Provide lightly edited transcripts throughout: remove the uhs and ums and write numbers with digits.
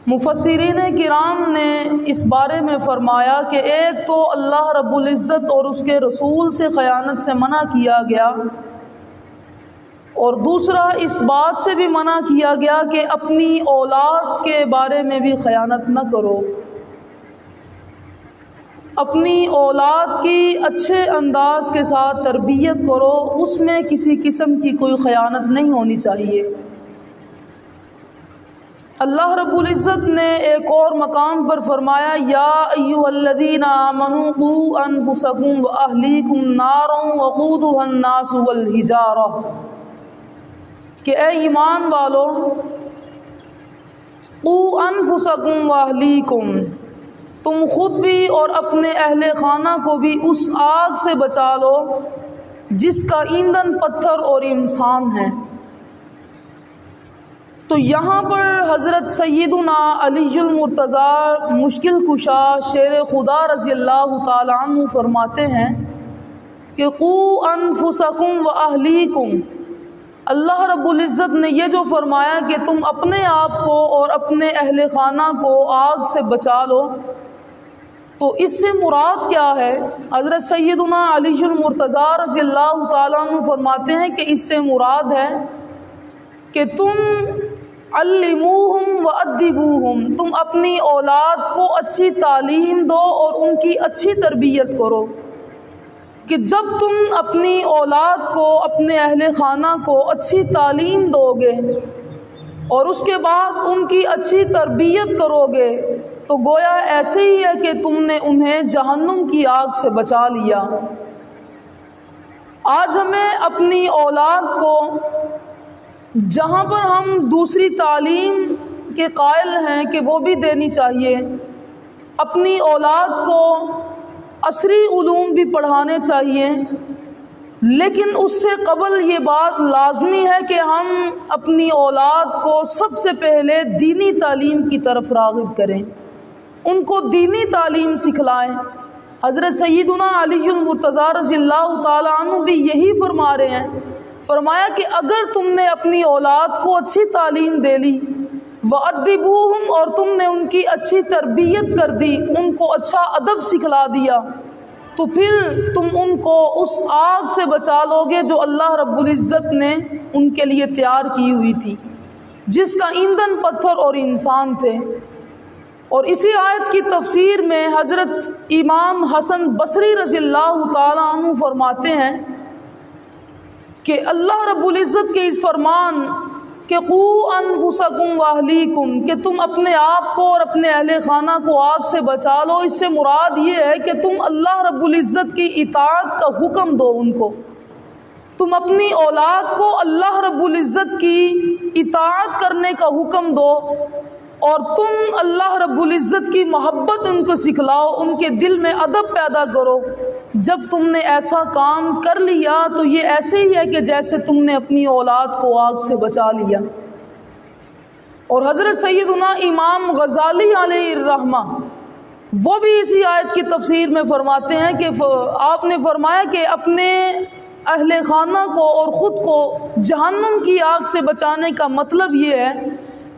مفسرین کرام نے اس بارے میں فرمایا کہ ایک تو اللہ رب العزت اور اس کے رسول سے خیانت سے منع کیا گیا، اور دوسرا اس بات سے بھی منع کیا گیا کہ اپنی اولاد کے بارے میں بھی خیانت نہ کرو۔ اپنی اولاد کی اچھے انداز کے ساتھ تربیت کرو، اس میں کسی قسم کی کوئی خیانت نہیں ہونی چاہیے۔ اللہ رب العزت نے ایک اور مقام پر فرمایا، یا ایھا الذین آمنوا قوا انفسکم واہلیکم نارا وقودھا الناس والحجارہ، کہ اے ایمان والو، قوا انفسکم واہلیکم، تم خود بھی اور اپنے اہل خانہ کو بھی اس آگ سے بچا لو جس کا ایندھن پتھر اور انسان ہے۔ تو یہاں پر حضرت سیدنا علی المرتضیٰ مشکل کشا شیر خدا رضی اللہ تعالیٰ عنہ فرماتے ہیں کہ قوا انفسکم واہلیکم، اللہ رب العزت نے یہ جو فرمایا کہ تم اپنے آپ کو اور اپنے اہل خانہ کو آگ سے بچا لو، تو اس سے مراد کیا ہے؟ حضرت سیدنا علی المرتضیٰ رضی اللہ تعالیٰ عنہ فرماتے ہیں کہ اس سے مراد ہے کہ تم علموہم وادبوہم، تم اپنی اولاد کو اچھی تعلیم دو اور ان کی اچھی تربیت کرو، کہ جب تم اپنی اولاد کو، اپنے اہل خانہ کو اچھی تعلیم دو گے اور اس کے بعد ان کی اچھی تربیت کرو گے، تو گویا ایسے ہی ہے کہ تم نے انہیں جہنم کی آگ سے بچا لیا۔ آج ہمیں اپنی اولاد کو، جہاں پر ہم دوسری تعلیم کے قائل ہیں کہ وہ بھی دینی چاہیے، اپنی اولاد کو عصری علوم بھی پڑھانے چاہیے، لیکن اس سے قبل یہ بات لازمی ہے کہ ہم اپنی اولاد کو سب سے پہلے دینی تعلیم کی طرف راغب کریں، ان کو دینی تعلیم سکھلائیں۔ حضرت سیدنا علی المرتضیٰ رضی اللہ تعالیٰ عنہ بھی یہی فرما رہے ہیں، فرمایا کہ اگر تم نے اپنی اولاد کو اچھی تعلیم دے لی، وَأَدِّبُوهُمْ، اور تم نے ان کی اچھی تربیت کر دی، ان کو اچھا ادب سکھلا دیا، تو پھر تم ان کو اس آگ سے بچا لو گے جو اللہ رب العزت نے ان کے لیے تیار کی ہوئی تھی، جس کا ایندھن پتھر اور انسان تھے۔ اور اسی آیت کی تفسیر میں حضرت امام حسن بصری رضی اللہ تعالیٰ عنہ فرماتے ہیں کہ اللہ رب العزت کے اس فرمان کہ قوا انفسکم واہلیکم، کہ تم اپنے آپ کو اور اپنے اہل خانہ کو آگ سے بچا لو، اس سے مراد یہ ہے کہ تم اللہ رب العزت کی اطاعت کا حکم دو ان کو، تم اپنی اولاد کو اللہ رب العزت کی اطاعت کرنے کا حکم دو، اور تم اللہ رب العزت کی محبت ان کو سکھلاؤ، ان کے دل میں ادب پیدا کرو۔ جب تم نے ایسا کام کر لیا تو یہ ایسے ہی ہے کہ جیسے تم نے اپنی اولاد کو آگ سے بچا لیا۔ اور حضرت سیدنا امام غزالی علیہ الرحمہ وہ بھی اسی آیت کی تفسیر میں فرماتے ہیں کہ آپ نے فرمایا کہ اپنے اہل خانہ کو اور خود کو جہنم کی آگ سے بچانے کا مطلب یہ ہے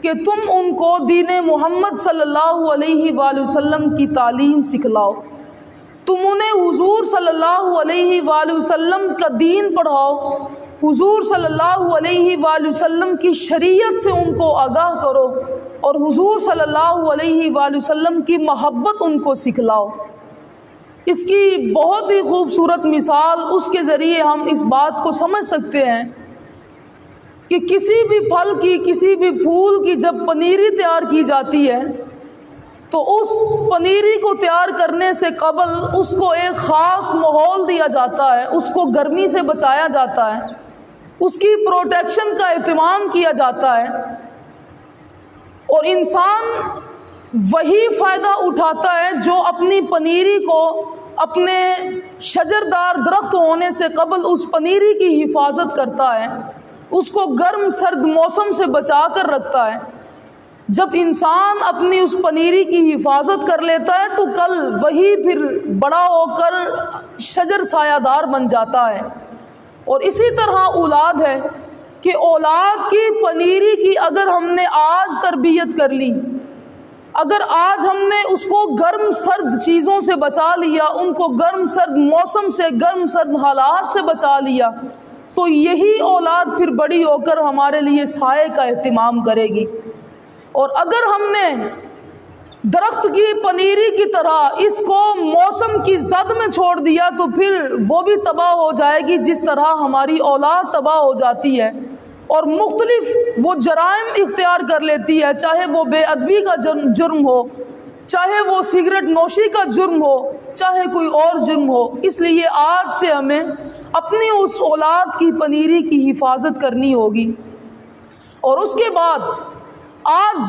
کہ تم ان کو دین محمد صلی اللہ علیہ وآلہ وسلم کی تعلیم سکھلاؤ، تم انہیں حضور صلی اللہ علیہ وآلہ وسلم کا دین پڑھاؤ، حضور صلی اللہ علیہ وآلہ وسلم کی شریعت سے ان کو آگاہ کرو، اور حضور صلی اللہ علیہ وآلہ وسلم کی محبت ان کو سکھلاؤ۔ اس کی بہت ہی خوبصورت مثال اس کے ذریعے ہم اس بات کو سمجھ سکتے ہیں کہ کسی بھی پھل کی، کسی بھی پھول کی جب پنیری تیار کی جاتی ہے تو اس پنیری کو تیار کرنے سے قبل اس کو ایک خاص ماحول دیا جاتا ہے، اس کو گرمی سے بچایا جاتا ہے، اس کی پروٹیکشن کا اہتمام کیا جاتا ہے، اور انسان وہی فائدہ اٹھاتا ہے جو اپنی پنیری کو اپنے شجردار درخت ہونے سے قبل اس پنیری کی حفاظت کرتا ہے، اس کو گرم سرد موسم سے بچا کر رکھتا ہے۔ جب انسان اپنی اس پنیری کی حفاظت کر لیتا ہے تو کل وہی پھر بڑا ہو کر شجر سایہ دار بن جاتا ہے۔ اور اسی طرح اولاد ہے کہ اولاد کی پنیری کی اگر ہم نے آج تربیت کر لی اگر آج ہم نے اس کو گرم سرد چیزوں سے بچا لیا، ان کو گرم سرد موسم سے، گرم سرد حالات سے بچا لیا، تو یہی اولاد پھر بڑی ہو کر ہمارے لیے سائے کا اہتمام کرے گی۔ اور اگر ہم نے درخت کی پنیری کی طرح اس کو موسم کی زد میں چھوڑ دیا تو پھر وہ بھی تباہ ہو جائے گی، جس طرح ہماری اولاد تباہ ہو جاتی ہے اور مختلف وہ جرائم اختیار کر لیتی ہے، چاہے وہ بے ادبی کا جرم ہو، چاہے وہ سگریٹ نوشی کا جرم ہو، چاہے کوئی اور جرم ہو۔ اس لیے آج سے ہمیں اپنی اس اولاد کی پنیری کی حفاظت کرنی ہوگی۔ اور اس کے بعد آج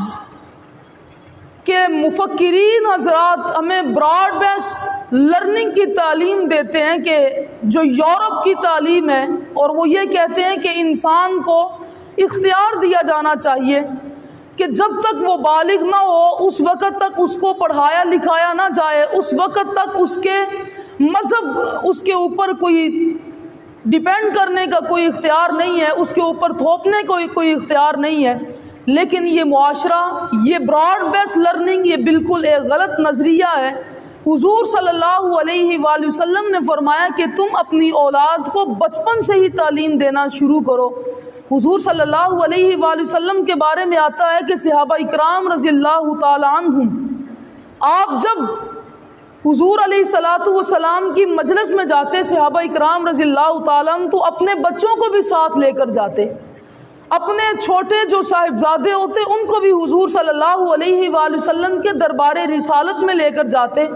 کہ مفکرین حضرات ہمیں براڈ بیس لرننگ کی تعلیم دیتے ہیں، کہ جو یورپ کی تعلیم ہے، اور وہ یہ کہتے ہیں کہ انسان کو اختیار دیا جانا چاہیے کہ جب تک وہ بالغ نہ ہو اس وقت تک اس کو پڑھایا لکھایا نہ جائے، اس وقت تک اس کے مذہب اس کے اوپر کوئی ڈیپینڈ کرنے کا کوئی اختیار نہیں ہے، اس کے اوپر تھوپنے کا کوئی اختیار نہیں ہے۔ لیکن یہ معاشرہ، یہ براڈ بیس لرننگ، یہ بالکل ایک غلط نظریہ ہے۔ حضور صلی اللہ علیہ وآلہ وسلم نے فرمایا کہ تم اپنی اولاد کو بچپن سے ہی تعلیم دینا شروع کرو۔ حضور صلی اللہ علیہ وآلہ وسلم کے بارے میں آتا ہے کہ صحابہ اکرام رضی اللہ تعالی عنہم، آپ جب حضور علیہ الصلوۃ والسلام کی مجلس میں جاتے، صحابہ اکرام رضی اللہ تعالیٰ عنہ، تو اپنے بچوں کو بھی ساتھ لے کر جاتے، اپنے چھوٹے جو صاحبزادے ہوتے ان کو بھی حضور صلی اللہ علیہ وآلہ وسلم کے دربار رسالت میں لے کر جاتے،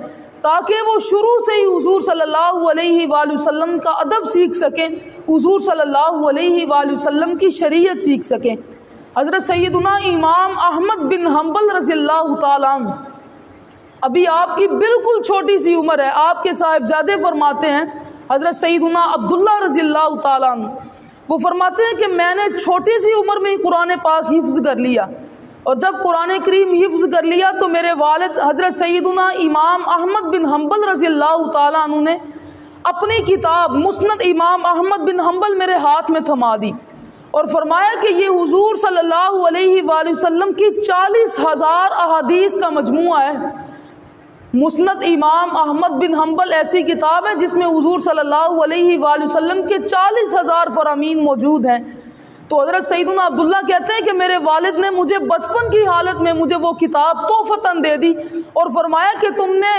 تاکہ وہ شروع سے ہی حضور صلی اللہ علیہ وآلہ وسلم کا ادب سیکھ سکیں، حضور صلی اللہ علیہ وآلہ وسلم کی شریعت سیکھ سکیں۔ حضرت سیدنا امام احمد بن حنبل رضی اللہ تعالیٰ عنہ، ابھی آپ کی بالکل چھوٹی سی عمر ہے، آپ کے صاحبزادے فرماتے ہیں حضرت سیدنا عبداللہ رضی اللہ تعالیٰ عنہ، وہ فرماتے ہیں کہ میں نے چھوٹی سی عمر میں ہی قرآن پاک حفظ کر لیا، اور جب قرآن کریم حفظ کر لیا تو میرے والد حضرت سیدنا امام احمد بن حنبل رضی اللہ تعالیٰ عنہ نے اپنی کتاب مسند امام احمد بن حنبل میرے ہاتھ میں تھما دی، اور فرمایا کہ یہ حضور صلی اللہ علیہ وآلہ وسلم کی 40,000 احادیث کا مجموعہ ہے۔ مسند امام احمد بن حنبل ایسی کتاب ہے جس میں حضور صلی اللہ علیہ وآلہ وسلم کے 40,000 فرامین موجود ہیں۔ تو حضرت سیدنا عبداللہ کہتے ہیں کہ میرے والد نے مجھے بچپن کی حالت میں مجھے وہ کتاب تحفتاً دے دی، اور فرمایا کہ تم نے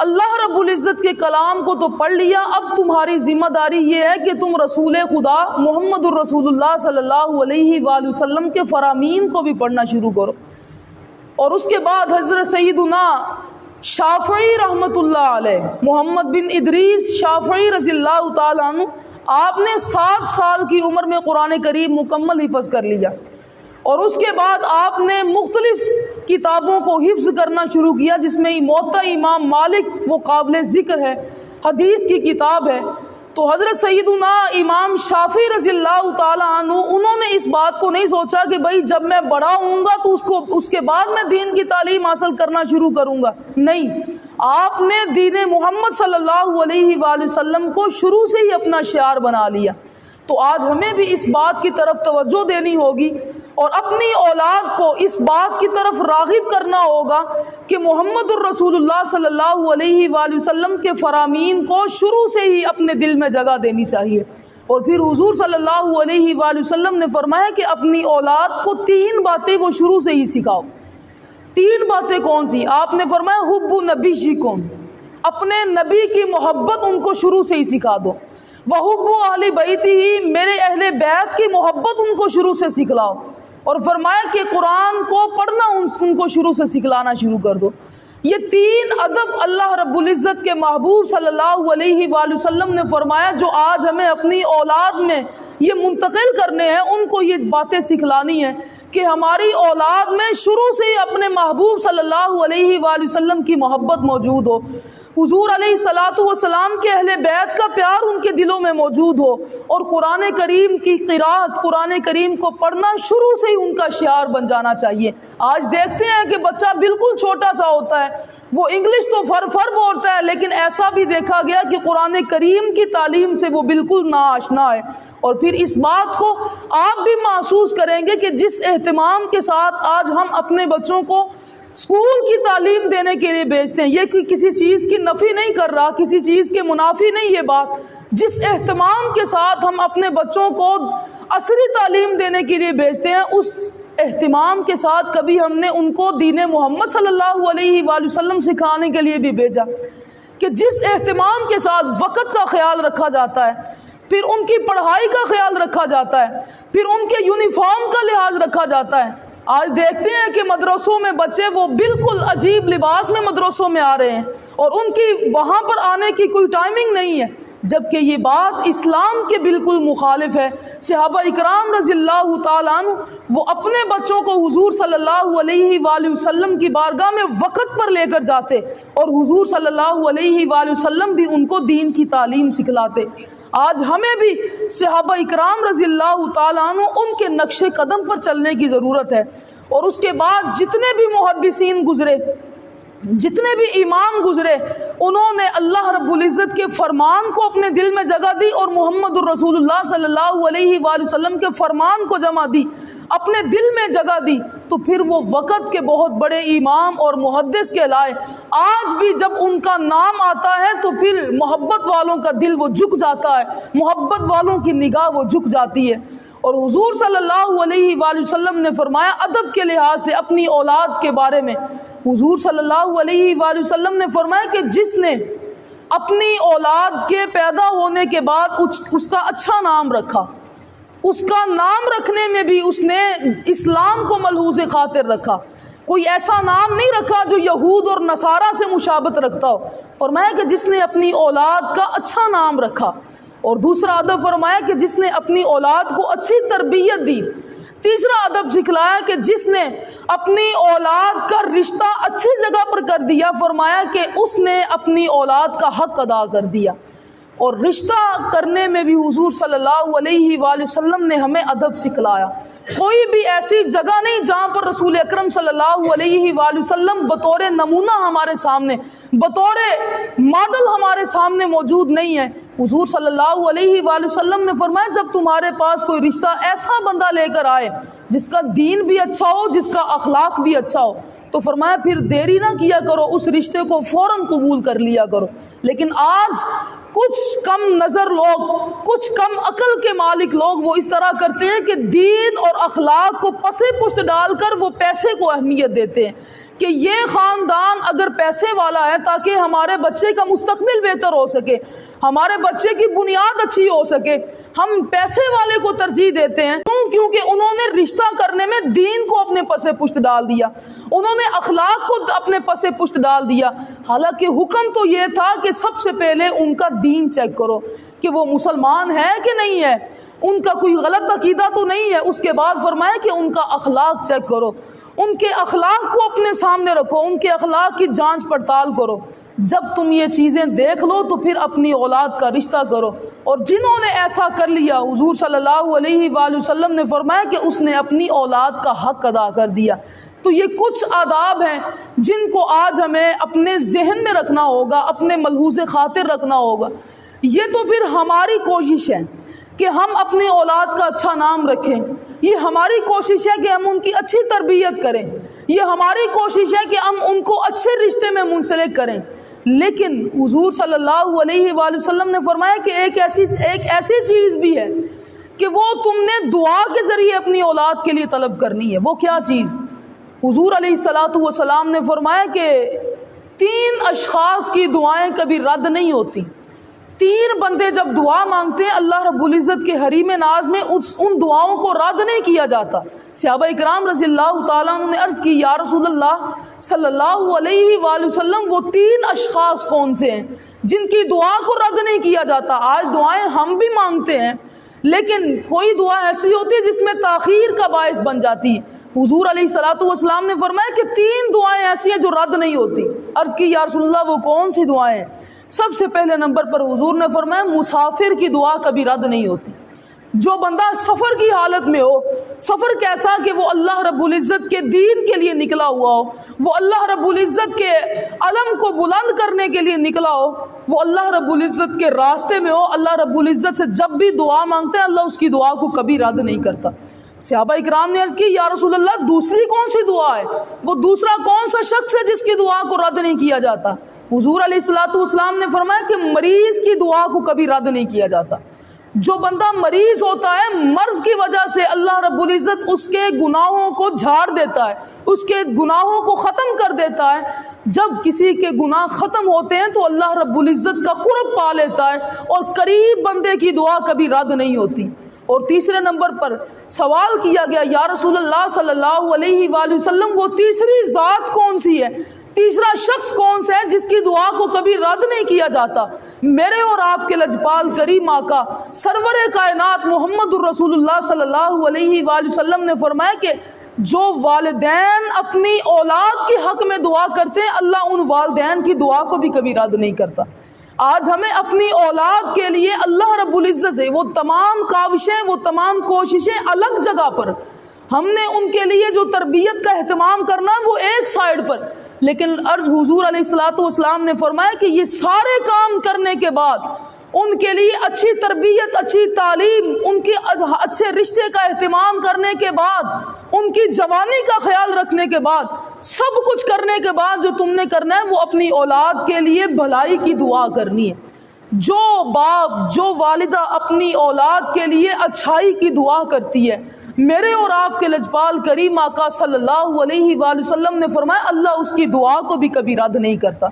اللہ رب العزت کے کلام کو تو پڑھ لیا، اب تمہاری ذمہ داری یہ ہے کہ تم رسول خدا محمد الرسول اللہ صلی اللہ علیہ وآلہ وسلم کے فرامین کو بھی پڑھنا شروع کرو۔ اور اس کے بعد حضرت سیدنا شافعی رحمۃ اللہ علیہ، محمد بن ادریس شافعی رضی اللہ تعالیٰ عنہ، آپ نے 7 سال کی عمر میں قرآن کریم مکمل حفظ کر لیا، اور اس کے بعد آپ نے مختلف کتابوں کو حفظ کرنا شروع کیا، جس میں موطا امام مالک وہ قابل ذکر ہے، حدیث کی کتاب ہے۔ تو حضرت سیدنا امام شافعی رضی اللہ تعالیٰ عنہ، انہوں نے اس بات کو نہیں سوچا کہ بھائی جب میں بڑا ہوں گا تو اس کے بعد میں دین کی تعلیم حاصل کرنا شروع کروں گا، نہیں، آپ نے دین محمد صلی اللہ علیہ وآلہ وسلم کو شروع سے ہی اپنا شعار بنا لیا۔ تو آج ہمیں بھی اس بات کی طرف توجہ دینی ہوگی اور اپنی اولاد کو اس بات کی طرف راغب کرنا ہوگا کہ محمد الرسول اللہ صلی اللہ علیہ وآلہ وسلم کے فرامین کو شروع سے ہی اپنے دل میں جگہ دینی چاہیے۔ اور پھر حضور صلی اللہ علیہ وآلہ وسلم نے فرمایا کہ اپنی اولاد کو 3 باتیں وہ شروع سے ہی سکھاؤ۔ 3 باتیں کون سی؟ آپ نے فرمایا حب نبیکم، اپنے نبی کی محبت ان کو شروع سے ہی سکھا دو، وحب اہل بیتہ، میرے اہل بیت کی محبت ان کو شروع سے سکھلاؤ، اور فرمایا کہ قرآن کو پڑھنا ان کو شروع سے سکھلانا شروع کر دو۔ یہ 3 ادب اللہ رب العزت کے محبوب صلی اللہ علیہ وآلہ وسلم نے فرمایا، جو آج ہمیں اپنی اولاد میں یہ منتقل کرنے ہیں، ان کو یہ باتیں سکھلانی ہیں کہ ہماری اولاد میں شروع سے ہی اپنے محبوب صلی اللہ علیہ وآلہ وسلم کی محبت موجود ہو، حضور علیہ الصلوۃ والسلام کے اہل بیت کا پیار ان کے دلوں میں موجود ہو، اور قرآن کریم کی قرات، قرآن کریم کو پڑھنا شروع سے ہی ان کا شعار بن جانا چاہیے۔ آج دیکھتے ہیں کہ بچہ بالکل چھوٹا سا ہوتا ہے، وہ انگلش تو فر بولتا ہے، لیکن ایسا بھی دیکھا گیا کہ قرآن کریم کی تعلیم سے وہ بالکل ناآشنا ہے۔ اور پھر اس بات کو آپ بھی محسوس کریں گے کہ جس اہتمام کے ساتھ آج ہم اپنے بچوں کو اسکول کی تعلیم دینے کے لیے بھیجتے ہیں. یہ کسی چیز کی نفی نہیں کر رہا، کسی چیز کے منافی نہیں یہ بات. جس اہتمام کے ساتھ ہم اپنے بچوں کو عصری تعلیم دینے کے لیے بھیجتے ہیں، اس اہتمام کے ساتھ کبھی ہم نے ان کو دین محمد صلی اللہ علیہ وآلہ وسلم سکھانے کے لیے بھی بھیجا. کہ جس اہتمام کے ساتھ وقت کا خیال رکھا جاتا ہے، پھر ان کی پڑھائی کا خیال رکھا جاتا ہے، پھر ان کے یونیفارم کا لحاظ رکھا جاتا ہے. آج دیکھتے ہیں کہ مدرسوں میں بچے وہ بالکل عجیب لباس میں مدرسوں میں آ رہے ہیں، اور ان کی وہاں پر آنے کی کوئی ٹائمنگ نہیں ہے، جبکہ یہ بات اسلام کے بالکل مخالف ہے. صحابہ اکرام رضی اللہ تعالیٰ عنہ وہ اپنے بچوں کو حضور صلی اللہ علیہ وآلہ وسلم کی بارگاہ میں وقت پر لے کر جاتے، اور حضور صلی اللہ علیہ وآلہ وسلم بھی ان کو دین کی تعلیم سکھلاتے. آج ہمیں بھی صحابہ اکرام رضی اللہ تعالیٰ عنہ ان کے نقش قدم پر چلنے کی ضرورت ہے. اور اس کے بعد جتنے بھی محدثین گزرے، جتنے بھی امام گزرے، انہوں نے اللہ رب العزت کے فرمان کو اپنے دل میں جگہ دی، اور محمد الرسول اللہ صلی اللہ علیہ وآلہ وسلم کے فرمان کو جمع دی، اپنے دل میں جگہ دی، تو پھر وہ وقت کے بہت بڑے امام اور محدث کہلائے. آج بھی جب ان کا نام آتا ہے تو پھر محبت والوں کا دل وہ جھک جاتا ہے، محبت والوں کی نگاہ وہ جھک جاتی ہے. اور حضور صلی اللہ علیہ وآلہ وسلم نے فرمایا ادب کے لحاظ سے اپنی اولاد کے بارے میں، حضور صلی اللہ علیہ وآلہ وسلم نے فرمایا کہ جس نے اپنی اولاد کے پیدا ہونے کے بعد اس کا اچھا نام رکھا، اس کا نام رکھنے میں بھی اس نے اسلام کو ملحوظ خاطر رکھا، کوئی ایسا نام نہیں رکھا جو یہود اور نصارہ سے مشابہت رکھتا ہو. فرمایا کہ جس نے اپنی اولاد کا اچھا نام رکھا. اور دوسرا ادب فرمایا کہ جس نے اپنی اولاد کو اچھی تربیت دی. تیسرا ادب سکھلایا کہ جس نے اپنی اولاد کا رشتہ اچھی جگہ پر کر دیا، فرمایا کہ اس نے اپنی اولاد کا حق ادا کر دیا. اور رشتہ کرنے میں بھی حضور صلی اللہ علیہ وآلہ وسلم نے ہمیں ادب سکھلایا. کوئی بھی ایسی جگہ نہیں جہاں پر رسول اکرم صلی اللہ علیہ وآلہ وسلم بطور نمونہ ہمارے سامنے، بطور ماڈل ہمارے سامنے موجود نہیں ہے. حضور صلی اللہ علیہ وآلہ وسلم نے فرمایا جب تمہارے پاس کوئی رشتہ ایسا بندہ لے کر آئے جس کا دین بھی اچھا ہو، جس کا اخلاق بھی اچھا ہو، تو فرمایا پھر دیری نہ کیا کرو، اس رشتے کو فوراً قبول کر لیا کرو. لیکن آج کچھ کم نظر لوگ، کچھ کم عقل کے مالک لوگ وہ اس طرح کرتے ہیں کہ دین اور اخلاق کو پسے پشت ڈال کر وہ پیسے کو اہمیت دیتے ہیں کہ یہ خاندان اگر پیسے والا ہے تاکہ ہمارے بچے کا مستقبل بہتر ہو سکے، ہمارے بچے کی بنیاد اچھی ہو سکے، ہم پیسے والے کو ترجیح دیتے ہیں. کیونکہ انہوں نے رشتہ کرنے میں دین کو اپنے پسے پشت ڈال دیا، انہوں نے اخلاق کو اپنے پسے پشت ڈال دیا. حالانکہ حکم تو یہ تھا کہ سب سے پہلے ان کا دین چیک کرو کہ وہ مسلمان ہے کہ نہیں ہے، ان کا کوئی غلط عقیدہ تو نہیں ہے. اس کے بعد فرمایا کہ ان کا اخلاق چیک کرو، ان کے اخلاق کو اپنے سامنے رکھو، ان کے اخلاق کی جانچ پڑتال کرو. جب تم یہ چیزیں دیکھ لو تو پھر اپنی اولاد کا رشتہ کرو. اور جنہوں نے ایسا کر لیا، حضور صلی اللہ علیہ وآلہ وسلم نے فرمایا کہ اس نے اپنی اولاد کا حق ادا کر دیا. تو یہ کچھ آداب ہیں جن کو آج ہمیں اپنے ذہن میں رکھنا ہوگا، اپنے ملحوظ خاطر رکھنا ہوگا. یہ تو پھر ہماری کوشش ہے کہ ہم اپنی اولاد کا اچھا نام رکھیں، یہ ہماری کوشش ہے کہ ہم ان کی اچھی تربیت کریں، یہ ہماری کوشش ہے کہ ہم ان کو اچھے رشتے میں منسلک کریں. لیکن حضور صلی اللہ علیہ وآلہ وسلم نے فرمایا کہ ایک ایسی چیز بھی ہے کہ وہ تم نے دعا کے ذریعے اپنی اولاد کے لیے طلب کرنی ہے. وہ کیا چیز؟ حضور علیہ الصلاۃ والسلام نے فرمایا کہ 3 اشخاص کی دعائیں کبھی رد نہیں ہوتی. 3 بندے جب دعا مانگتے ہیں اللہ رب العزت کے حریم ناز میں ان دعاؤں کو رد نہیں کیا جاتا. صحابہ اکرام رضی اللہ تعالیٰ عنہ نے عرض کی یا رسول اللہ صلی اللہ علیہ وآلہ وسلم وہ 3 اشخاص کون سے ہیں جن کی دعا کو رد نہیں کیا جاتا؟ آج دعائیں ہم بھی مانگتے ہیں لیکن کوئی دعا ایسی ہوتی ہے جس میں تاخیر کا باعث بن جاتی ہے. حضور علیہ الصلاۃ والسلام نے فرمایا کہ 3 دعائیں ایسی ہیں جو رد نہیں ہوتی. عرض کی یا رسول اللہ وہ کون سی دعائیں ہیں؟ سب سے پہلے نمبر پر حضور نے فرمایا مسافر کی دعا کبھی رد نہیں ہوتی. جو بندہ سفر کی حالت میں ہو، سفر کیسا کہ وہ اللہ رب العزت کے دین کے لیے نکلا ہوا ہو، وہ اللہ رب العزت کے علم کو بلند کرنے کے لیے نکلا ہو، وہ اللہ رب العزت کے راستے میں ہو، اللہ رب العزت سے جب بھی دعا مانگتا ہے اللہ اس کی دعا کو کبھی رد نہیں کرتا. صحابہ اکرام نے عرض کی یا رسول اللہ دوسری کون سی دعا ہے، وہ دوسرا کون سا شخص ہے جس کی دعا کو رد نہیں کیا جاتا؟ حضور علیہ الصلوۃ والسلام نے فرمایا کہ مریض کی دعا کو کبھی رد نہیں کیا جاتا۔ جو بندہ مریض ہوتا ہے، مرض کی وجہ سے اللہ رب العزت اس کے گناہوں کو جھاڑ دیتا ہے، اس کے گناہوں کو ختم کر دیتا ہے۔ جب کسی کے گناہ ختم ہوتے ہیں تو اللہ رب العزت کا قرب پا لیتا ہے اور قریب بندے کی دعا کبھی رد نہیں ہوتی۔ اور تیسرے نمبر پر سوال کیا گیا یا رسول اللہ صلی اللہ علیہ وآلہ وسلم وہ تیسری ذات کون سی ہے، تیسرا شخص کون سا ہے جس کی دعا کو کبھی رد نہیں کیا جاتا؟ میرے اور آپ کے لجپال کریم آقا سرور کائنات محمد الرسول اللہ صلی اللہ علیہ وآلہ وسلم نے فرمایا کہ جو والدین اپنی اولاد کے حق میں دعا کرتے ہیں اللہ ان والدین کی دعا کو بھی کبھی رد نہیں کرتا۔ آج ہمیں اپنی اولاد کے لیے اللہ رب العزت سے وہ تمام کاوشیں، وہ تمام کوششیں الگ جگہ پر، ہم نے ان کے لیے جو تربیت کا اہتمام کرنا وہ ایک سائیڈ پر، لیکن حضور علیہ الصلوۃ والسلام نے فرمایا کہ یہ سارے کام کرنے کے بعد ان کے لیے اچھی تربیت، اچھی تعلیم، ان کے اچھے رشتے کا اہتمام کرنے کے بعد، ان کی جوانی کا خیال رکھنے کے بعد، سب کچھ کرنے کے بعد جو تم نے کرنا ہے وہ اپنی اولاد کے لیے بھلائی کی دعا کرنی ہے۔ جو باپ، جو والدہ اپنی اولاد کے لیے اچھائی کی دعا کرتی ہے، میرے اور آپ کے لجپال کریم آقا صلی اللہ علیہ وآلہ وسلم نے فرمایا اللہ اس کی دعا کو بھی کبھی رد نہیں کرتا۔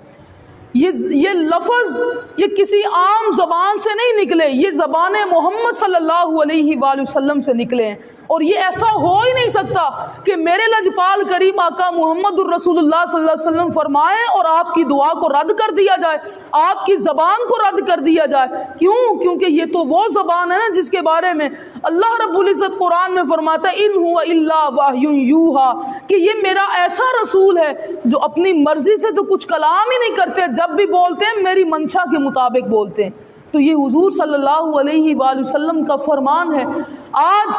یہ لفظ یہ کسی عام زبان سے نہیں نکلے، یہ زبان محمد صلی اللہ علیہ وآلہ وسلم سے نکلے ہیں، اور یہ ایسا ہو ہی نہیں سکتا کہ میرے لجپال کریم آقا محمد الرسول اللہ صلی اللہ علیہ وسلم فرمائیں اور آپ کی دعا کو رد کر دیا جائے، آپ کی زبان کو رد کر دیا جائے۔ کیوں؟ کیونکہ یہ تو وہ زبان ہے نا جس کے بارے میں اللہ رب العزت قرآن میں فرماتا ہے ان هو الا وحی یوحا، کہ یہ میرا ایسا رسول ہے جو اپنی مرضی سے تو کچھ کلام ہی نہیں کرتے، جب بھی بولتے ہیں میری منشا کے مطابق بولتے ہیں۔ تو یہ حضور صلی اللہ علیہ وآلہ وسلم کا فرمان ہے۔ آج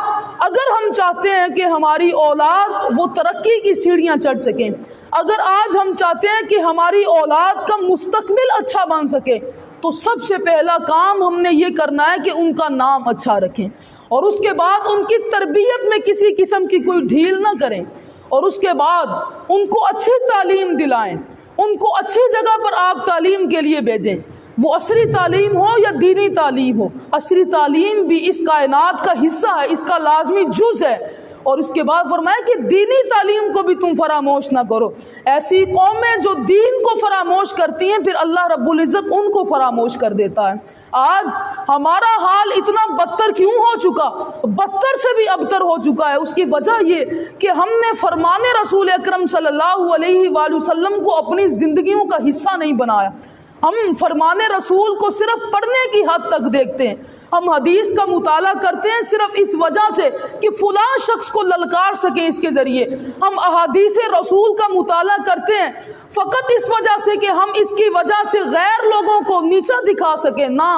اگر ہم چاہتے ہیں کہ ہماری اولاد وہ ترقی کی سیڑھیاں چڑھ سکیں، اگر آج ہم چاہتے ہیں کہ ہماری اولاد کا مستقبل اچھا بن سکے، تو سب سے پہلا کام ہم نے یہ کرنا ہے کہ ان کا نام اچھا رکھیں، اور اس کے بعد ان کی تربیت میں کسی قسم کی کوئی ڈھیل نہ کریں، اور اس کے بعد ان کو اچھی تعلیم دلائیں، ان کو اچھی جگہ پر آپ تعلیم کے لیے بھیجیں، وہ عصری تعلیم ہو یا دینی تعلیم ہو۔ عصری تعلیم بھی اس کائنات کا حصہ ہے، اس کا لازمی جز ہے۔ اور اس کے بعد فرمایا کہ دینی تعلیم کو بھی تم فراموش نہ کرو۔ ایسی قومیں جو دین کو فراموش کرتی ہیں پھر اللہ رب العزت ان کو فراموش کر دیتا ہے۔ آج ہمارا حال اتنا بدتر کیوں ہو چکا؟ بدتر سے بھی ابتر ہو چکا ہے۔ اس کی وجہ یہ کہ ہم نے فرمان رسول اکرم صلی اللہ علیہ وآلہ وسلم کو اپنی زندگیوں کا حصہ نہیں بنایا۔ ہم فرمان رسول کو صرف پڑھنے کی حد تک دیکھتے ہیں، ہم حدیث کا مطالعہ کرتے ہیں صرف اس وجہ سے کہ فلاں شخص کو للکار سکیں اس کے ذریعے، ہم احادیث رسول کا مطالعہ کرتے ہیں فقط اس وجہ سے کہ ہم اس کی وجہ سے غیر لوگوں کو نیچا دکھا سکیں۔ نہ،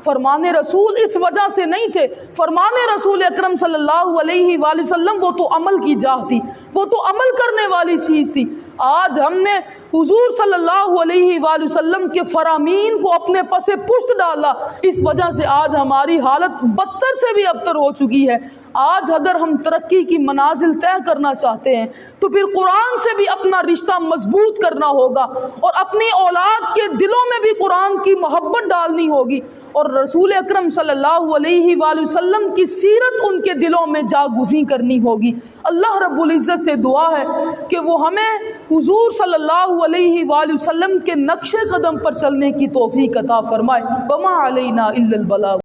فرمان رسول اس وجہ سے نہیں تھے۔ فرمان رسول اکرم صلی اللہ علیہ وآلہ وسلم وہ تو عمل کی جاہ تھی، وہ تو عمل کرنے والی چیز تھی۔ آج ہم نے حضور صلی اللہ علیہ وآلہ وسلم کے فرامین کو اپنے پس پشت ڈالا، اس وجہ سے آج ہماری حالت بدتر سے بھی ابتر ہو چکی ہے۔ آج اگر ہم ترقی کی منازل طے کرنا چاہتے ہیں تو پھر قرآن سے بھی اپنا رشتہ مضبوط کرنا ہوگا، اور اپنی اولاد کے دلوں میں بھی قرآن کی محبت ڈالنی ہوگی، اور رسول اکرم صلی اللہ علیہ وآلہ وسلم کی سیرت ان کے دلوں میں جاگزیں کرنی ہوگی۔ اللہ رب العزت سے دعا ہے کہ وہ ہمیں حضور صلی اللہ علیہ وآلہ وسلم کے نقش قدم پر چلنے کی توفیق عطا فرمائے۔ وما علینا الا البلاغ۔